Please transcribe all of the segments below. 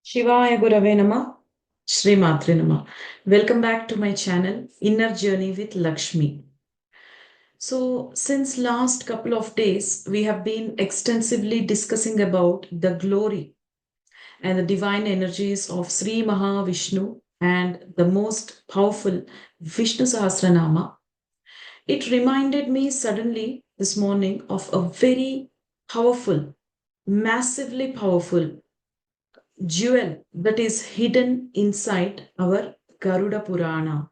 Shivaya Gurave Nama, Shri Matre Nama. Welcome back to my channel, Inner Journey with Lakshmi. So, since last couple of days, we have been extensively discussing about the glory and the divine energies of Sri Mahavishnu and the most powerful Vishnu Sahasranama. It reminded me suddenly this morning of a very powerful, massively powerful jewel that is hidden inside our Garuda Purana.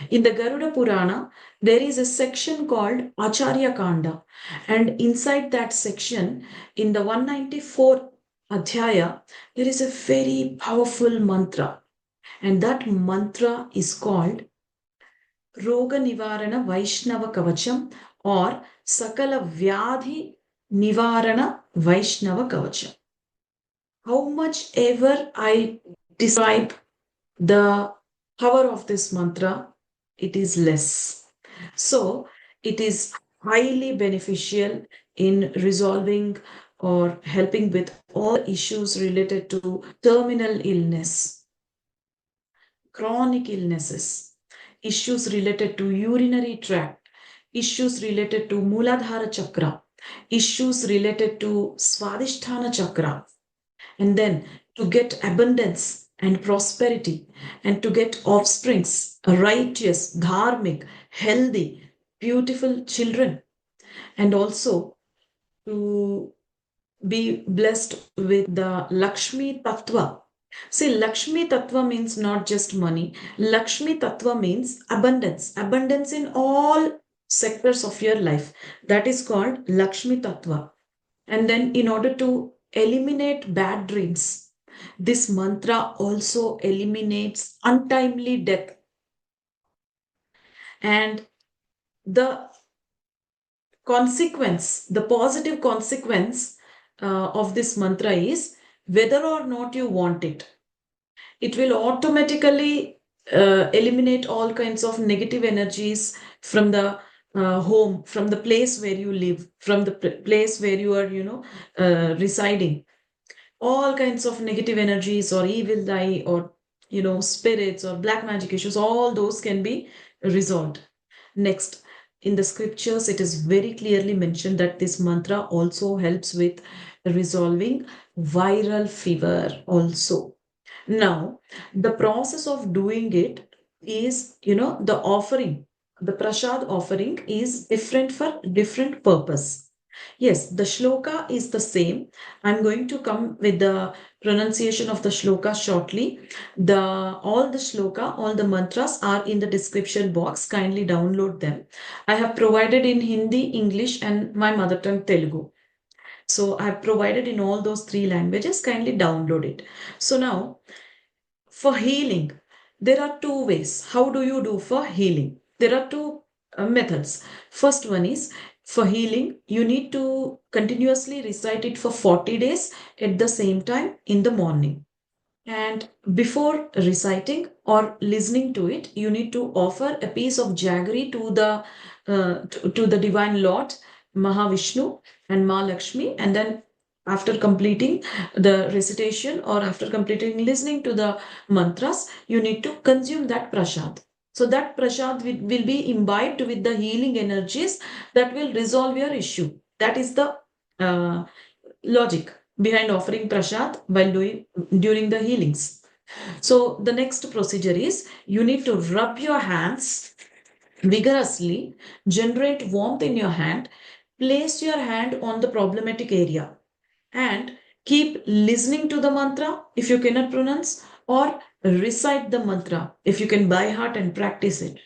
In the Garuda Purana, there is a section called Acharya Kanda, and inside that section, in the 194th Adhyaya, there is a very powerful mantra, and that mantra is called Roga Nivarana Vaishnava Kavacham or Sakala Vyadhi Nivarana Vaishnava Kavacham. How much ever I describe the power of this mantra, it is less. So, it is highly beneficial in resolving or helping with all issues related to terminal illness, chronic illnesses, issues related to urinary tract, issues related to Muladhara chakra, issues related to Swadhisthana chakra, and then to get abundance and prosperity and to get offsprings, righteous, dharmic, healthy, beautiful children, and also to be blessed with the Lakshmi Tattva. See, Lakshmi Tattva means not just money. Lakshmi Tattva means abundance, abundance in all sectors of your life. That is called Lakshmi Tattva. And then, in order to eliminate bad dreams, this mantra also eliminates untimely death. And the consequence, the positive consequence of this mantra is whether or not you want it, it will automatically eliminate all kinds of negative energies from the home, from the place where you live, from the place where you are, residing. All kinds of negative energies or evil eye or spirits or black magic issues, all those can be resolved. Next, in the scriptures it is very clearly mentioned that this mantra also helps with resolving viral fever also. Now, the process of doing it is, the offering, the prasad offering is different for different purpose. Yes, the shloka is the same. I'm going to come with the pronunciation of the shloka shortly. All the shloka, all the mantras are in the description box. Kindly download them. I have provided in Hindi, English, and my mother tongue Telugu. So I have provided in all those three languages. Kindly download it. So now, for healing, there are two ways. How do you do for healing? There are two methods. First one is for healing, you need to continuously recite it for 40 days at the same time in the morning. And before reciting or listening to it, you need to offer a piece of jaggery to the divine Lord, Mahavishnu and Ma Lakshmi, and then after completing the recitation or after completing listening to the mantras, you need to consume that prasad. So that prasad will be imbibed with the healing energies that will resolve your issue. That is the logic behind offering prasad while during the healings. So the next procedure is you need to rub your hands vigorously, generate warmth in your hand, place your hand on the problematic area, and keep listening to the mantra if you cannot pronounce, or recite the mantra if you can by heart and practice it.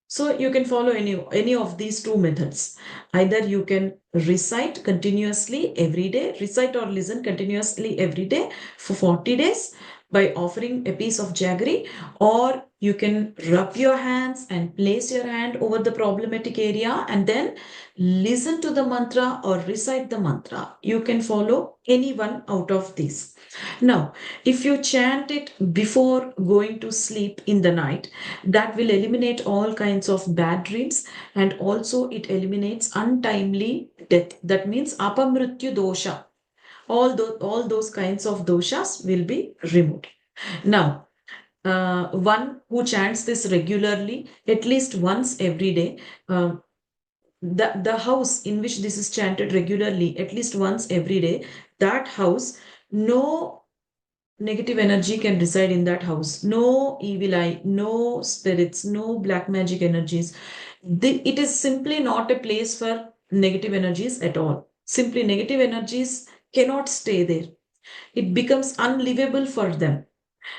So you can follow any of these two methods. Either you can recite continuously every day, recite or listen continuously every day for 40 days by offering a piece of jaggery, or you can rub your hands and place your hand over the problematic area and then listen to the mantra or recite the mantra. You can follow any one out of these. Now, if you chant it before going to sleep in the night, that will eliminate all kinds of bad dreams, and also it eliminates untimely death. That means apamrityu dosha. all those kinds of doshas will be removed. Now, one who chants this regularly, at least once every day, the house in which this is chanted regularly, at least once every day, that house, no negative energy can reside in that house. No evil eye, no spirits, no black magic energies. It is simply not a place for negative energies at all. Simply, negative energies cannot stay there. It becomes unlivable for them.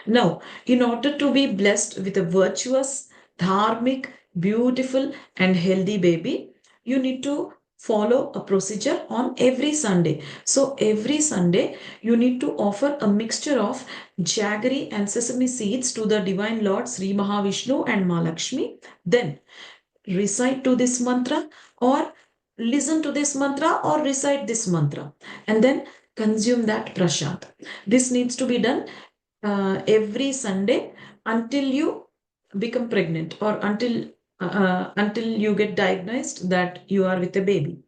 Now, in order to be blessed with a virtuous, dharmic, beautiful, and healthy baby, you need to follow a procedure on every Sunday. So, every Sunday, you need to offer a mixture of jaggery and sesame seeds to the Divine Lord Sri Mahavishnu and Mahalakshmi. Then, recite to this mantra or listen to this mantra or recite this mantra and then consume that prasad. This needs to be done every Sunday until you become pregnant or until you get diagnosed that you are with a baby.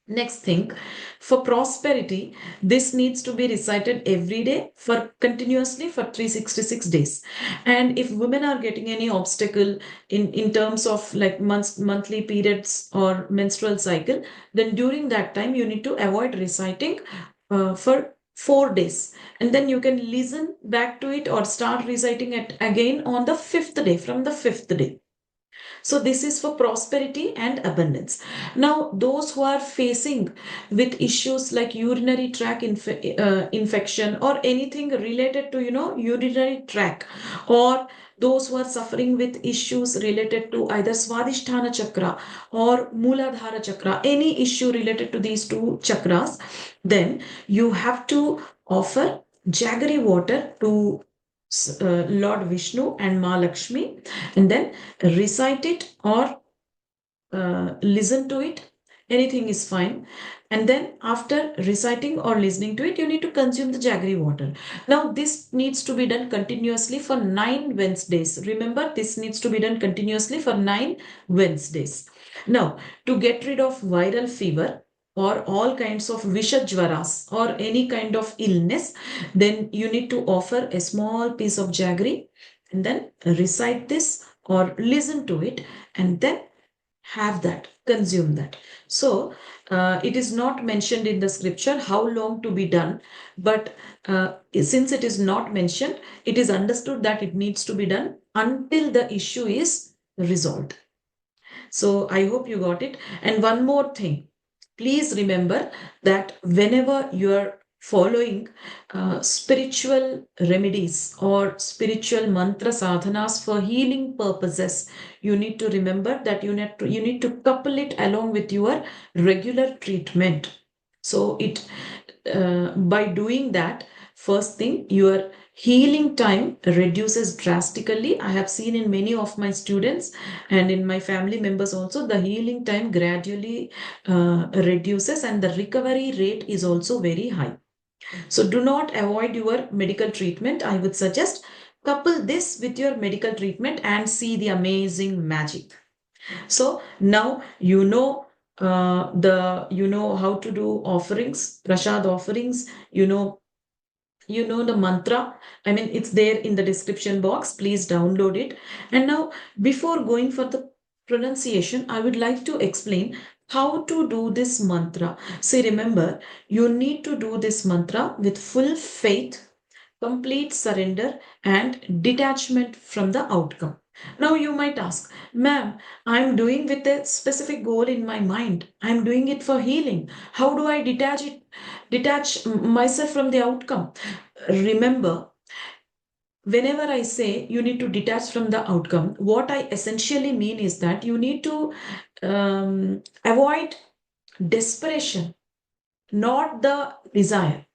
Next thing, for prosperity, this needs to be recited every day for continuously for 366 days. And if women are getting any obstacle in terms of like monthly periods or menstrual cycle, then during that time you need to avoid reciting for 4 days. And then you can listen back to it or start reciting it again on the fifth day, from the fifth day. So this is for prosperity and abundance. Now, those who are facing with issues like urinary tract infection or anything related to, urinary tract, or those who are suffering with issues related to either Swadhisthana chakra or Mooladhara chakra, any issue related to these two chakras, then you have to offer jaggery water to Lord Vishnu and Ma Lakshmi, and then recite it or listen to it. Anything is fine. And then after reciting or listening to it, you need to consume the jaggery water. Now, this needs to be done continuously for 9 Wednesdays. Remember, this needs to be done continuously for 9 Wednesdays. Now, to get rid of viral fever or all kinds of vishajvaras or any kind of illness, then you need to offer a small piece of jaggery and then recite this or listen to it and then have that, consume that. So it is not mentioned in the scripture how long to be done, but since it is not mentioned, it is understood that it needs to be done until the issue is resolved. So I hope you got it. And one more thing, please remember that whenever you are following spiritual remedies or spiritual mantra sadhanas for healing purposes, you need to remember that you need to couple it along with your regular treatment. So by doing that, first thing, your healing time reduces drastically. I have seen in many of my students and in my family members also, the healing time gradually reduces and the recovery rate is also very high. So do not avoid your medical treatment. I would suggest couple this with your medical treatment and see the amazing magic. So now you know how to do offerings, prasad offerings, the mantra. I mean, it's there in the description box. Please download it. And now, before going for the pronunciation, I would like to explain how to do this mantra. See, remember, you need to do this mantra with full faith, complete surrender, and detachment from the outcome. Now, you might ask, ma'am, I'm doing with a specific goal in my mind. I'm doing it for healing. How do I detach myself from the outcome? Remember, whenever I say you need to detach from the outcome, what I essentially mean is that you need to avoid desperation, not the desire.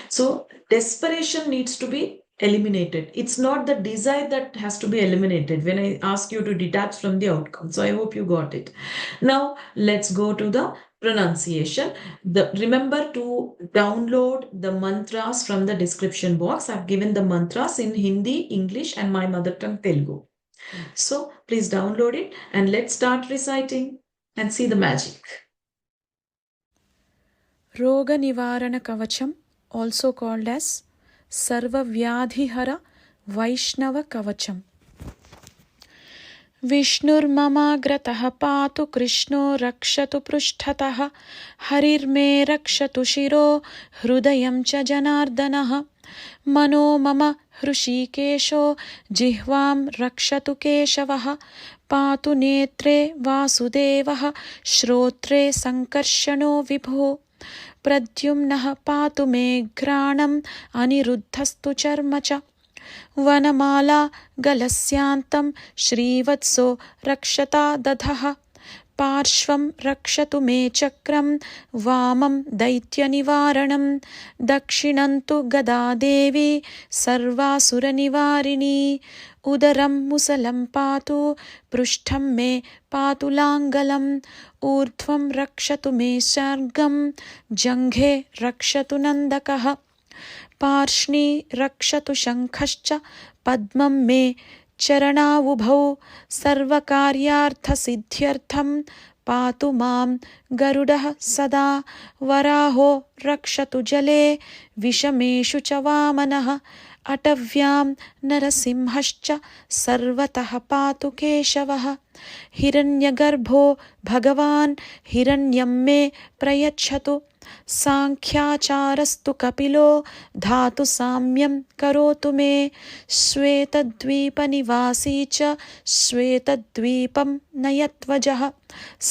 So, desperation needs to be eliminated. It's not the desire that has to be eliminated when I ask you to detach from the outcome. So, I hope you got it. Now, let's go to the pronunciation. Remember to download the mantras from the description box. I've given the mantras in Hindi, English, and my mother tongue Telugu. So, please download it and let's start reciting and see the magic. Roga Nivarana Kavacham, also called as Sarva Vyadhihara Vaishnava Kavacham. विष्णुर्ममाग्रतः पातु कृष्णो रक्षतु पृष्ठतः हरिर्मे रक्षतु शिरो हृदयं च जनार्दनः मनो मम हृषीकेशो जिह्वां रक्षतु केशवः पातु नेत्रे वासुदेवः श्रोत्रे सङ्कर्षणो विभुः प्रद्युम्नः पातु मे घ्राणम् अनिरुद्धस्तु चर्म च वनमाला गलस्यान्तं श्रीवत्सो रक्षता दधः पार्श्वं रक्षतु मे चक्रं वामं दैत्यनिवारणं दक्षिणं तु गदा देवी सर्वासुरनिवारिणी उदरं मुसलं पातु पृष्ठं मे पातु लाङ्गलम् ऊर्ध्वं रक्षतु मे सर्गं जङ्घे रक्षतु नन्दकः पार्ष्णी रक्षतु शङ्खश्च पद्मं मे चरणावुभौ सर्वकार्यार्थसिद्ध्यर्थं पातु मां गरुडः सदा वराहो रक्षतु जले विषमेषु च वामनः अटव्यां नरसिंहश्च सर्वतः पातु केशवः हिरण्यगर्भो भगवान् हिरण्यं मे प्रयच्छतु साङ्ख्याचारस्तु कपिलो धातु साम्यं करोतु मे श्वेतद्वीपनिवासी च श्वेतद्वीपं नयध्वजः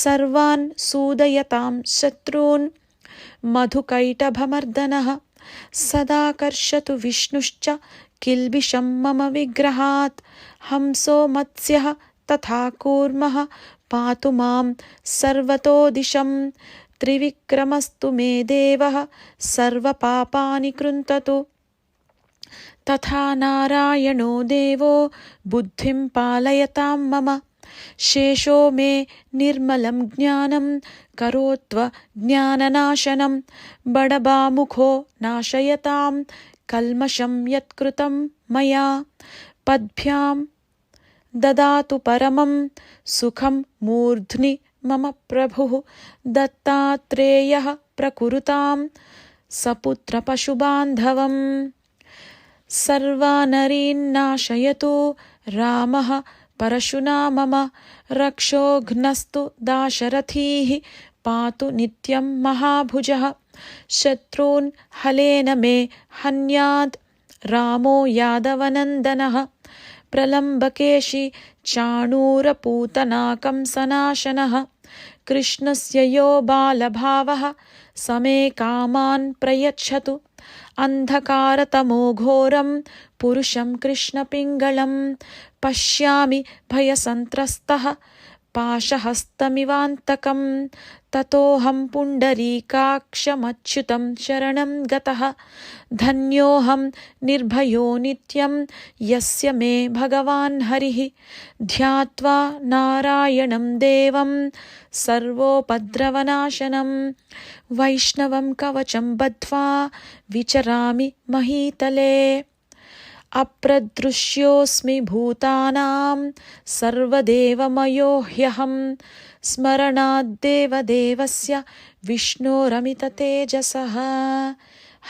सर्वान् सूदयतां शत्रून् मधुकैटभमर्दनः सदा कर्षतु विष्णुश्च किल्बिषं मम विग्रहात् हंसो मत्स्यः तथा कूर्मः पातु मां सर्वतो दिशं त्रिविक्रमस्तु मे देवः सर्वपापानि कृन्ततु तथा नारायणो देवो बुद्धिं पालयतां मम शेषो मे निर्मलं ज्ञानं करोत्व ज्ञाननाशनं बडबामुखो नाशयतां कल्मषं यत्कृतं मया पद्भ्यां ददातु परमं सुखं मूर्ध्नि मम प्रभुः दत्तात्रेयः प्रकुरुतां सपुत्रपशुबान्धवम् सर्वानरीन्नाशयतु रामः परशुना मम रक्षोघ्नस्तु दाशरथीः पातु नित्यं महाभुजः शत्रून् हलेन मे हन्याद् रामो यादवनन्दनः प्रलम्बकेशि चाणूरपूतनाकंसनाशनः कृष्णस्य यो बालभावः समे कामान् प्रयच्छतु अन्धकारतमो घोरं पुरुषं कृष्णपिङ्गळं पश्यामि भयसन्त्रस्तः पाशहस्तमिवान्तकं ततोऽहं पुण्डरीकाक्षमच्युतं शरणं गतः धन्योऽहं निर्भयो नित्यं यस्य मे भगवान् हरिः ध्यात्वा नारायणं देवं सर्वोपद्रवनाशनं वैष्णवं कवचं बद्ध्वा विचरामि महीतले अप्रदृश्योऽस्मि भूतानां सर्वदेवमयो ह्यहं स्मरणाद्देवदेवस्य विष्णोरमिततेजसः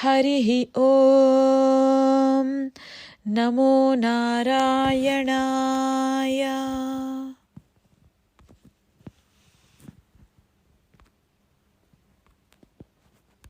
हरिः ॐ नमो नारायणाय।